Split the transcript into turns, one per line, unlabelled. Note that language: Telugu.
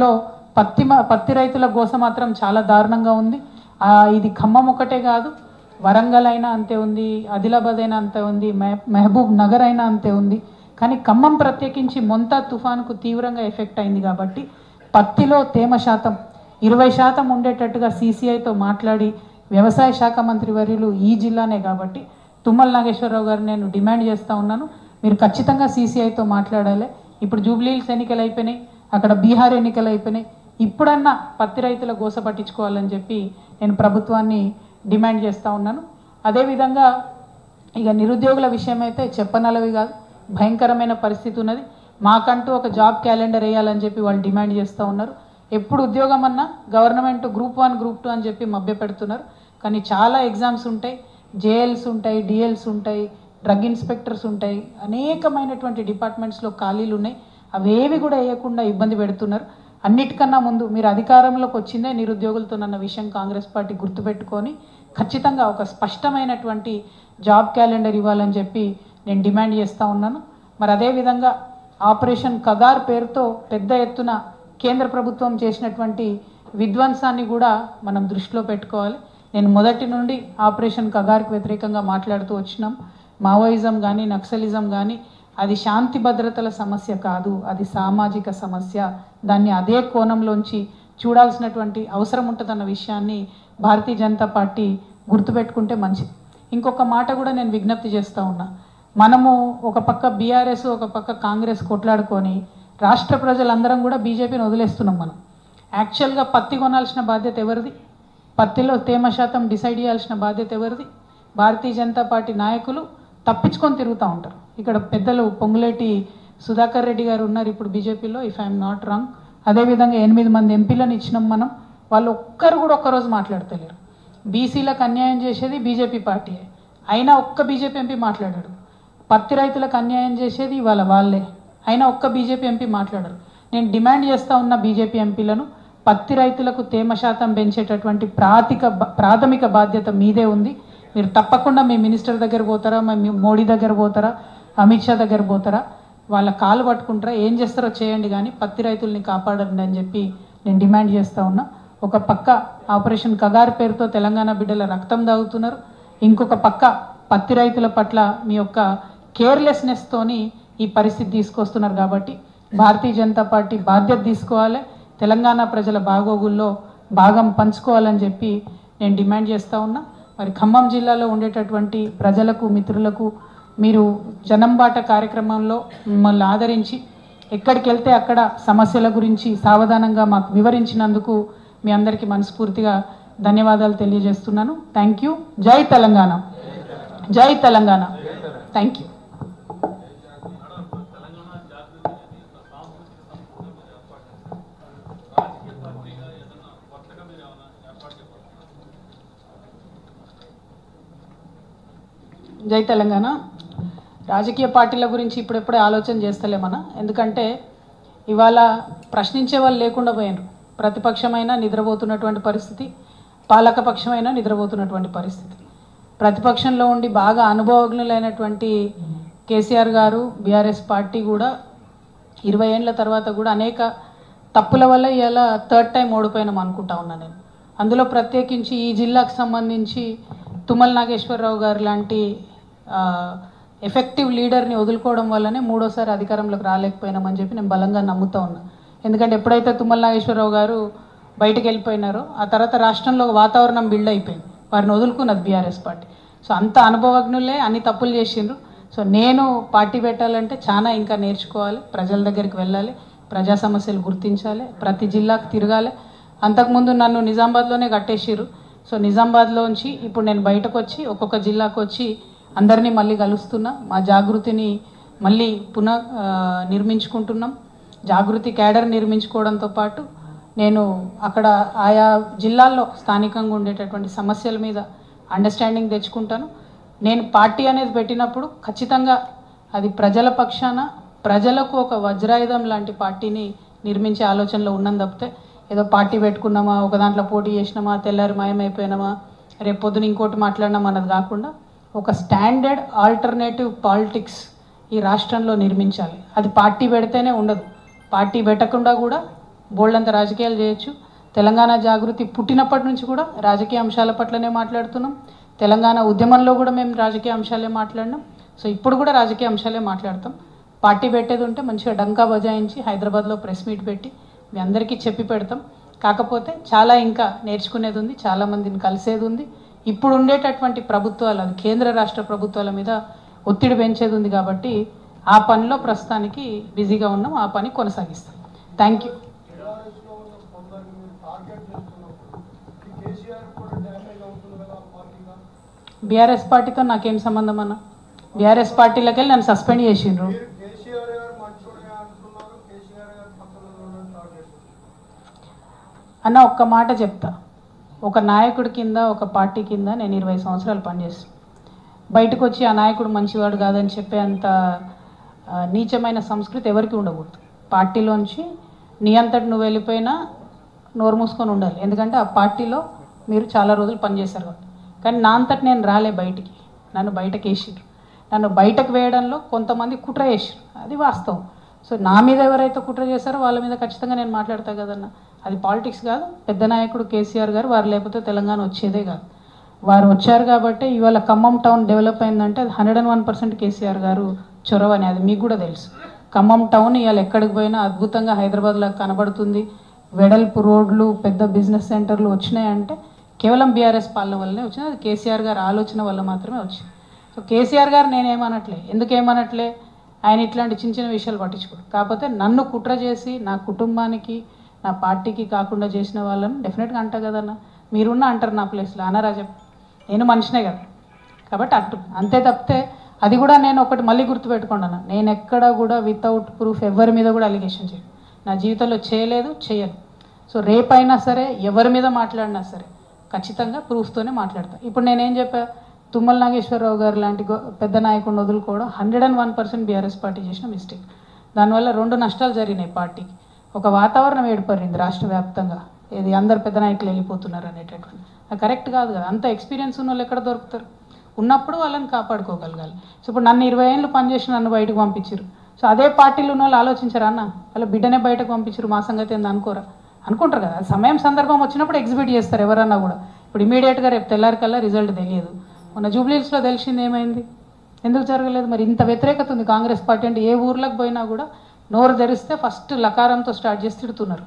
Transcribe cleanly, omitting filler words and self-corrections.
లో పత్తి రైతుల గోస మాత్రం చాలా దారుణంగా ఉంది. ఇది ఖమ్మం ఒకటే కాదు, వరంగల్ అయినా అంతే ఉంది, ఆదిలాబాద్ అయినా అంతే ఉంది, మహబూబ్ నగర్ అయినా అంతే ఉంది. కానీ ఖమ్మం ప్రత్యేకించి మొంతా తుఫానుకు తీవ్రంగా ఎఫెక్ట్ అయింది కాబట్టి పత్తిలో తేమ శాతం 20% ఉండేటట్టుగా సీసీఐతో మాట్లాడి వ్యవసాయ శాఖ మంత్రి వర్యులు ఈ జిల్లానే కాబట్టి తుమ్మల నాగేశ్వరరావు గారు నేను డిమాండ్ చేస్తూ ఉన్నాను, మీరు ఖచ్చితంగా సీసీఐతో మాట్లాడాలి. ఇప్పుడు జూబ్లీహిల్స్ ఎన్నికలు అయిపోయినాయి, అక్కడ బీహార్ ఎన్నికలు అయిపోయినాయి, ఇప్పుడన్నా పత్తి రైతుల గోస పట్టించుకోవాలని చెప్పి నేను ప్రభుత్వాన్ని డిమాండ్ చేస్తూ ఉన్నాను. అదేవిధంగా ఇక నిరుద్యోగుల విషయం అయితే చెప్పనలవి కాదు, భయంకరమైన పరిస్థితి ఉన్నది. మాకంటూ ఒక జాబ్ క్యాలెండర్ వేయాలని చెప్పి వాళ్ళు డిమాండ్ చేస్తూ ఉన్నారు. ఎప్పుడు ఉద్యోగం అన్నా గవర్నమెంట్ గ్రూప్ 1 గ్రూప్ 2 అని చెప్పి మభ్య పెడుతున్నారు. కానీ చాలా ఎగ్జామ్స్ ఉంటాయి, జేఎల్స్ ఉంటాయి, డిఎల్స్ ఉంటాయి, డ్రగ్ ఇన్స్పెక్టర్స్ ఉంటాయి, అనేకమైనటువంటి డిపార్ట్మెంట్స్లో ఖాళీలు ఉన్నాయి. అవేవి కూడా వేయకుండా ఇబ్బంది పెడుతున్నారు. అన్నిటికన్నా ముందు మీరు అధికారంలోకి వచ్చిందే నిరుద్యోగులతోనన్న విషయం కాంగ్రెస్ పార్టీ గుర్తుపెట్టుకొని ఖచ్చితంగా ఒక స్పష్టమైనటువంటి జాబ్ క్యాలెండర్ ఇవ్వాలని చెప్పి నేను డిమాండ్ చేస్తూ ఉన్నాను. మరి అదేవిధంగా ఆపరేషన్ కగార్ పేరుతో పెద్ద ఎత్తున కేంద్ర ప్రభుత్వం చేసినటువంటి విధ్వంసాన్ని కూడా మనం దృష్టిలో పెట్టుకోవాలి. నేను మొదటి నుండి ఆపరేషన్ కగార్కి వ్యతిరేకంగా మాట్లాడుతూ వచ్చినాం. మావోయిజం కానీ నక్సలిజం కానీ అది శాంతి భద్రతల సమస్య కాదు, అది సామాజిక సమస్య. దాన్ని అదే కోణంలోంచి చూడాల్సినటువంటి అవసరం ఉంటుందన్న విషయాన్ని భారతీయ జనతా పార్టీ గుర్తుపెట్టుకుంటే మంచిది. ఇంకొక మాట కూడా నేను విజ్ఞప్తి చేస్తూ ఉన్నా, మనము ఒక పక్క బీఆర్ఎస్ ఒక పక్క కాంగ్రెస్ కొట్లాడుకొని రాష్ట్ర ప్రజలందరం కూడా బీజేపీని వదిలేస్తున్నాం. మనం యాక్చువల్గా పత్తి కొనాల్సిన బాధ్యత ఎవరిది? పత్తిలో తేమ శాతం డిసైడ్ చేయాల్సిన బాధ్యత ఎవరిది? భారతీయ జనతా పార్టీ నాయకులు తప్పించుకొని తిరుగుతూ ఉంటారు. ఇక్కడ పెద్దలు పొంగులేటి సుధాకర్ రెడ్డి గారు ఉన్నారు ఇప్పుడు బీజేపీలో, ఇఫ్ ఐఎమ్ నాట్ రాంగ్. అదేవిధంగా 8 మంది ఎంపీలను ఇచ్చినాం మనం, వాళ్ళు ఒక్కరు కూడా ఒక్కరోజు మాట్లాడతలేరు. బీసీలకు అన్యాయం చేసేది బీజేపీ పార్టీయే, అయినా ఒక్క బీజేపీ ఎంపీ మాట్లాడాడు. పత్తి రైతులకు అన్యాయం చేసేది ఇవాళ వాళ్ళే, అయినా ఒక్క బీజేపీ ఎంపీ మాట్లాడరు. నేను డిమాండ్ చేస్తూ ఉన్న బీజేపీ ఎంపీలను, పత్తి రైతులకు తేమ శాతం పెంచేటటువంటి ప్రాథమిక బాధ్యత మీదే ఉంది. మీరు తప్పకుండా మీ మినిస్టర్ దగ్గర పోతారా, మీ మోడీ దగ్గర పోతారా, అమిత్ షా దగ్గర పోతారా, వాళ్ళ కాలు పట్టుకుంటారా, ఏం చేస్తారో చేయండి, కానీ పత్తి రైతుల్ని కాపాడండి అని చెప్పి నేను డిమాండ్ చేస్తూ ఉన్నా. ఒక పక్క ఆపరేషన్ కగార్ పేరుతో తెలంగాణ బిడ్డల రక్తం దాగుతున్నారు, ఇంకొక పక్క పత్తి రైతుల పట్ల మీ యొక్క కేర్లెస్నెస్తోని ఈ పరిస్థితి తీసుకొస్తున్నారు. కాబట్టి భారతీయ జనతా పార్టీ బాధ్యత తీసుకోవాలి, తెలంగాణ ప్రజల బాగోగుల్లో భాగం పంచుకోవాలని చెప్పి నేను డిమాండ్ చేస్తూ ఉన్నా. మరి ఖమ్మం జిల్లాలో ఉండేటటువంటి ప్రజలకు మిత్రులకు మీరు జనంబాట కార్యక్రమంలో మిమ్మల్ని ఆదరించి ఎక్కడికి వెళ్తే అక్కడ సమస్యల గురించి సావధానంగా మాకు వివరించినందుకు మీ అందరికీ మనస్ఫూర్తిగా ధన్యవాదాలు తెలియజేస్తున్నాను. Thank you. జై తెలంగాణ, జై తెలంగాణ. Thank you. జై తెలంగాణ. రాజకీయ పార్టీల గురించి ఇప్పుడెప్పుడే ఆలోచన చేస్తలేమన్నా, ఎందుకంటే ఇవాళ ప్రశ్నించే వాళ్ళు లేకుండా పోయినారు. ప్రతిపక్షమైనా నిద్రపోతున్నటువంటి పరిస్థితి, పాలకపక్షమైనా నిద్రపోతున్నటువంటి పరిస్థితి. ప్రతిపక్షంలో ఉండి బాగా అనుభవజ్ఞులైనటువంటి కేసీఆర్ గారు, బీఆర్ఎస్ పార్టీ కూడా 20 ఏళ్ల తర్వాత కూడా అనేక తప్పుల వల్ల ఇలా 3rd టైం ఓడిపోయినాం అనుకుంటా ఉన్నా నేను. అందులో ప్రత్యేకించి ఈ జిల్లాకు సంబంధించి తుమ్మల నాగేశ్వరరావు గారు లాంటి ఎఫెక్టివ్ లీడర్ని వదులుకోవడం వల్లనే 3వ సారి అధికారంలోకి రాలేకపోయినామని చెప్పి నేను బలంగా నమ్ముతా ఉన్నా. ఎందుకంటే ఎప్పుడైతే తుమ్మల నాగేశ్వరరావు గారు బయటకు వెళ్ళిపోయినారో ఆ తర్వాత రాష్ట్రంలో వాతావరణం బిల్డ్ అయిపోయింది, వారిని వదులుకున్నది బీఆర్ఎస్ పార్టీ. సో అంత అనుభవజ్ఞులే అన్ని తప్పులు చేసిండ్రు. సో నేను పార్టీ పెట్టాలంటే చాలా ఇంకా నేర్చుకోవాలి, ప్రజల దగ్గరికి వెళ్ళాలి, ప్రజా సమస్యలు గుర్తించాలి, ప్రతి జిల్లాకు తిరగాలి. అంతకుముందు నన్ను నిజామాబాద్లోనే కట్టేసిర్రు. సో నిజామాబాద్లోంచి ఇప్పుడు నేను బయటకు వచ్చి ఒక్కొక్క జిల్లాకు వచ్చి అందరినీ మళ్ళీ కలుస్తున్నా. మా జాగృతిని మళ్ళీ నిర్మించుకుంటున్నాం. జాగృతి క్యాడర్ నిర్మించుకోవడంతో పాటు నేను అక్కడ ఆయా జిల్లాల్లో స్థానికంగా ఉండేటటువంటి సమస్యల మీద అండర్స్టాండింగ్ తెచ్చుకుంటాను. నేను పార్టీ అనేది పెట్టినప్పుడు ఖచ్చితంగా అది ప్రజల పక్షాన, ప్రజలకు ఒక వజ్రాయుధం లాంటి పార్టీని నిర్మించే ఆలోచనలో ఉన్నాను తప్పితే ఏదో పార్టీ పెట్టుకున్నామా, ఒక దాంట్లో పోటీ చేసినామా, తెల్లారి మాయమైపోయినామా, రేపు పొద్దున ఇంకోటి మాట్లాడినామా అన్నది కాకుండా ఒక స్టాండర్డ్ ఆల్టర్నేటివ్ పాలిటిక్స్ ఈ రాష్ట్రంలో నిర్మించాలి. అది పార్టీ పెడితేనే ఉండదు, పార్టీ పెట్టకుండా కూడా బోల్డంత రాజకీయాలు చేయొచ్చు. తెలంగాణ జాగృతి పుట్టినప్పటి నుంచి కూడా రాజకీయ అంశాల పట్లనే మాట్లాడుతున్నాం. తెలంగాణ ఉద్యమంలో కూడా మేము రాజకీయ అంశాలే మాట్లాడినాం. సో ఇప్పుడు కూడా రాజకీయ అంశాలే మాట్లాడతాం. పార్టీ పెట్టేది ఉంటే మంచిగా డంకా బజాయించి హైదరాబాద్లో ప్రెస్ మీట్ పెట్టి మీ అందరికీ చెప్పి పెడతాం. కాకపోతే చాలా ఇంకా నేర్చుకునేది ఉంది, చాలామందిని కలిసేది ఉంది. ఇప్పుడు ఉండేటటువంటి ప్రభుత్వాలు, అది కేంద్ర రాష్ట్ర ప్రభుత్వాల మీద ఒత్తిడి పెంచేది ఉంది. కాబట్టి ఆ పనిలో ప్రస్తుతానికి బిజీగా ఉన్నాం. ఆ పని కొనసాగిస్తాం. Thank you. బీఆర్ఎస్ పార్టీతో నాకేం సంబంధం అన్న? బీఆర్ఎస్ పార్టీలోకి వెళ్ళి నన్ను సస్పెండ్ చేసిండ్రు. అన్న ఒక్క మాట చెప్తా, ఒక నాయకుడి కింద, ఒక పార్టీ కింద నేను 20 సంవత్సరాలు పనిచేస్తాను. బయటకు వచ్చి ఆ నాయకుడు మంచివాడు కాదని చెప్పే అంత నీచమైన సంస్కృతి ఎవరికి ఉండకూడదు. పార్టీలోంచి నీ అంతటి నువ్వు వెళ్ళిపోయినా నోరు మూసుకొని ఉండాలి. ఎందుకంటే ఆ పార్టీలో మీరు చాలా రోజులు పనిచేశారు కాబట్టి. కానీ నా అంతటి నేను రాలే బయటికి, నన్ను బయటకు వేసిర్రు. నన్ను బయటకు వేయడంలో కొంతమంది కుట్ర చేసిర్రు, అది వాస్తవం. సో నా మీద ఎవరైతే కుట్ర చేశారో వాళ్ళ మీద ఖచ్చితంగా నేను మాట్లాడతా కదన్న. అది పాలిటిక్స్ కాదు. పెద్ద నాయకుడు కేసీఆర్ గారు, వారు లేకపోతే తెలంగాణ వచ్చేదే కాదు. వారు వచ్చారు కాబట్టి ఇవాళ ఖమ్మం టౌన్ డెవలప్ అయిందంటే అది 101% కేసీఆర్ గారు చొరవ అని, అది మీకు కూడా తెలుసు. ఖమ్మం టౌన్ ఇవాళ ఎక్కడికి పోయినా అద్భుతంగా హైదరాబాద్లో కనబడుతుంది. వెడల్పు రోడ్లు, పెద్ద బిజినెస్ సెంటర్లు వచ్చినాయంటే కేవలం బీఆర్ఎస్ పాలన వల్లనే వచ్చింది. అది కేసీఆర్ గారి ఆలోచన వల్ల మాత్రమే వచ్చింది. సో కేసీఆర్ గారు నేనేమనట్లే, ఎందుకేమనట్లే, ఆయన ఇట్లాంటి చిన్న చిన్న విషయాలు పట్టించుకోడు. కాకపోతే నన్ను కుట్ర చేసి నా కుటుంబానికి, నా పార్టీకి కాకుండా చేసిన వాళ్ళని డెఫినెట్గా అంటా కదన్న. మీరున్న అంటారు నా ప్లేస్లో, అనరా చెప్పు, నేను మనిషినే కదా. కాబట్టి అట్టు అంతే తప్పితే, అది కూడా నేను ఒకటి మళ్ళీ గుర్తుపెట్టుకున్నాను, నేను ఎక్కడ కూడా వితౌట్ ప్రూఫ్ ఎవరి మీద కూడా అలిగేషన్ చేయను. నా జీవితంలో చేయలేదు, చేయను. సో రేపైనా సరే ఎవరి మీద మాట్లాడినా సరే ఖచ్చితంగా ప్రూఫ్తోనే మాట్లాడతాను. ఇప్పుడు నేనేం చెప్పా, తుమ్మల నాగేశ్వరరావు గారు లాంటి పెద్ద నాయకుడిని వదులుకోవడం 101% బీఆర్ఎస్ పార్టీ చేసిన మిస్టేక్. దానివల్ల 2 నష్టాలు జరిగినాయి పార్టీకి. ఒక వాతావరణం ఏర్పడింది రాష్ట్ర వ్యాప్తంగా, ఇది అందరు పెద్ద నాయకులు వెళ్ళిపోతున్నారు అనేటటువంటి. అది కరెక్ట్ కాదు కదా. అంత ఎక్స్పీరియన్స్ ఉన్న వాళ్ళు ఎక్కడ దొరుకుతారు? ఉన్నప్పుడు వాళ్ళని కాపాడుకోగలగాలి. సో ఇప్పుడు నన్ను 20 ఏళ్ళు పనిచేసి నన్ను బయటకు పంపించారు. సో అదే పార్టీలో ఉన్న వాళ్ళు ఆలోచించారా అన్న, వాళ్ళ బిడ్డనే బయటకు పంపించారు, మా సంగతి ఏంది అనుకోరా? అనుకుంటారు కదా. సమయం సందర్భం వచ్చినప్పుడు ఎగ్జిబిట్ చేస్తారు ఎవరన్నా కూడా. ఇప్పుడు ఇమీడియట్గా రేపు తెల్లారికల్లా రిజల్ట్ తెలియదు. మొన్న జూబ్లీహిల్స్లో తెలిసింది ఏమైంది, ఎందుకు జరగలేదు? మరి ఇంత వ్యతిరేకత ఉంది కాంగ్రెస్ పార్టీ అంటే. ఏ ఊర్లకు పోయినా కూడా నోరు తెరిస్తే ఫస్ట్ లకారంతో స్టార్ట్ చేసి తిడుతున్నారు.